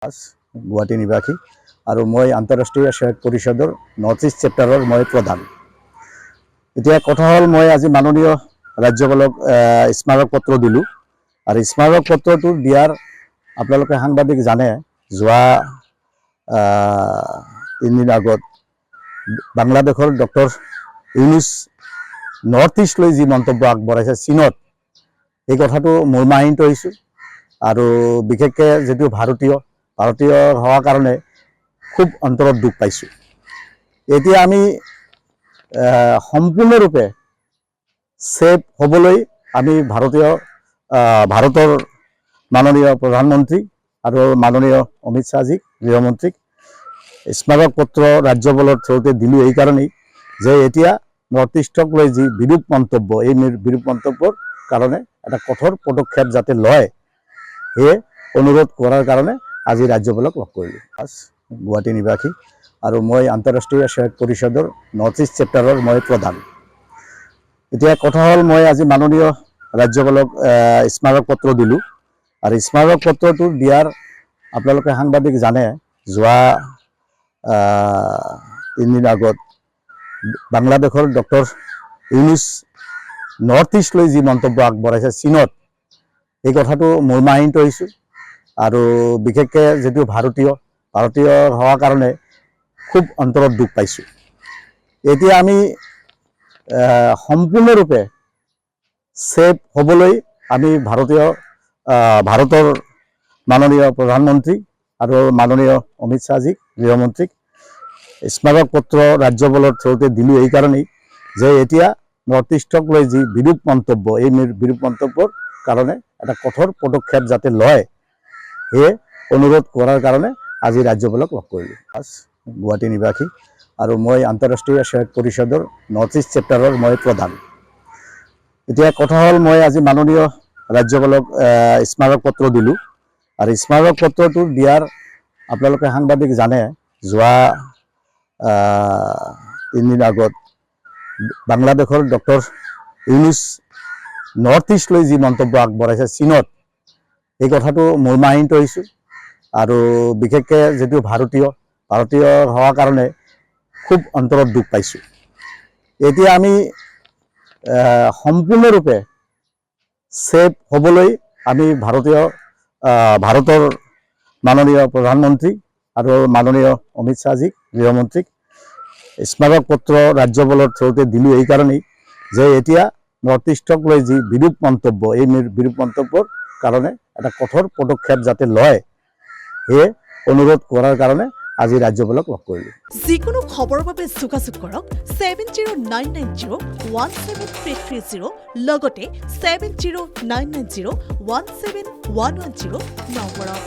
গুৱাহাটী নিবাসী আৰু মই আন্তঃৰাষ্ট্ৰীয় সেৱক পৰিষদৰ নৰ্থ ইষ্ট চেপ্টাৰৰ মই প্ৰধান। এতিয়া কথা হ'ল মই আজি মাননীয় ৰাজ্যপালক স্মাৰক পত্ৰ দিলোঁ আৰু স্মাৰক পত্ৰটো দিয়াৰ আপোনালোকে সাংবাদিক জানে যোৱা 3 দিন আগত বাংলাদেশৰ ডক্টৰ ইউনুছ নৰ্থ ইষ্ট লৈ যি মন্তব্য আগবঢ়াইছে চীনত, এই কথাটো মৰ্মাহীত হৈছোঁ আৰু বিশেষকৈ যিটো ভাৰতীয় হোৱাৰ কাৰণে খুব অন্তৰত দুখ পাইছোঁ। এতিয়া আমি সম্পূৰ্ণৰূপে ছেফ হ'বলৈ আমি ভাৰতৰ মাননীয় প্ৰধানমন্ত্ৰী আৰু মাননীয় অমিত শ্বাহজীক গৃহমন্ত্ৰীক স্মাৰক পত্ৰ ৰাজ্যপালৰ থ্ৰুতে দিলোঁ এই কাৰণেই যে এতিয়া নৰ্থ ইষ্টক লৈ যি বিৰূপ মন্তব্য, এই বিৰূপ মন্তব্যৰ কাৰণে এটা কঠোৰ পদক্ষেপ যাতে লয়, সেয়ে অনুৰোধ কৰাৰ কাৰণে আজি ৰাজ্যপালক লগ কৰিলোঁ। গুৱাহাটী নিবাসী আৰু মই আন্তঃৰাষ্ট্ৰীয় সেৱক পৰিষদৰ নৰ্থ ইষ্ট চেপ্টাৰৰ মই প্ৰধান। এতিয়া কথা হ'ল মই আজি মাননীয় ৰাজ্যপালক স্মাৰক পত্ৰ দিলোঁ আৰু স্মাৰক পত্ৰটো দিয়াৰ আপোনালোকে সাংবাদিক জানে যোৱা 3 দিন আগত বাংলাদেশৰ ডক্টৰ ইউনুছ নৰ্থ ইষ্ট লৈ যি মন্তব্য আগবঢ়াইছে চীনত, এই কথাটো মৰ্মাহীত হৈছোঁ আৰু বিশেষকৈ যিটো ভাৰতীয় হোৱাৰ কাৰণে খুব অন্তৰত দুখ পাইছোঁ। এতিয়া আমি সম্পূৰ্ণৰূপে ছেফ হ'বলৈ আমি ভাৰতৰ মাননীয় প্ৰধানমন্ত্ৰী আৰু মাননীয় অমিত শ্বাহজীক গৃহমন্ত্ৰীক স্মাৰক পত্ৰ ৰাজ্যপালৰ থ্ৰুতে দিলোঁ এই কাৰণেই যে এতিয়া নৰ্থ ইষ্টক লৈ যি বিৰূপ মন্তব্য, এই বিৰূপ মন্তব্যৰ কাৰণে এটা কঠোৰ পদক্ষেপ যাতে লয়, সেয়ে অনুৰোধ কৰাৰ কাৰণে আজি ৰাজ্যপালক লগ কৰিলোঁ। গুৱাহাটী নিবাসী আৰু মই আন্তঃৰাষ্ট্ৰীয় সেৱক পৰিষদৰ নৰ্থ ইষ্ট চেপ্টাৰৰ মই প্ৰধান। এতিয়া কথা হ'ল মই আজি মাননীয় ৰাজ্যপালক স্মাৰক পত্ৰ দিলোঁ আৰু স্মাৰক পত্ৰটো দিয়াৰ আপোনালোকে সাংবাদিক জানে যোৱা 3 দিন আগত বাংলাদেশৰ ডক্টৰ ইউনুছ নৰ্থ ইষ্ট লৈ যি মন্তব্য আগবঢ়াইছে চীনত, এই কথাটো মৰ্মাহীত হৈছোঁ আৰু বিশেষকৈ যিটো ভাৰতীয় হোৱাৰ কাৰণে খুব অন্তৰত দুখ পাইছোঁ। এতিয়া আমি সম্পূৰ্ণৰূপে ছেফ হ'বলৈ আমি ভাৰতৰ মাননীয় প্ৰধানমন্ত্ৰী আৰু মাননীয় অমিত শ্বাহজীক গৃহমন্ত্ৰীক স্মাৰক পত্ৰ ৰাজ্যপালৰ থ্ৰুতে দিলোঁ এই কাৰণেই যে এতিয়া নৰ্থ ইষ্টক লৈ যি বিৰূপ মন্তব্য, এই বিৰূপ মন্তব্যৰ কাৰণে এটা কঠোৰ পদক্ষেপ যাতে লয়, সেয়ে অনুৰোধ কৰাৰ কাৰণে আজি ৰাজ্যপালক লগ কৰিলোঁ। যিকোনো খবৰৰ বাবে যোগাযোগ কৰক 7099017330 লগতে 7099017110 নম্বৰত।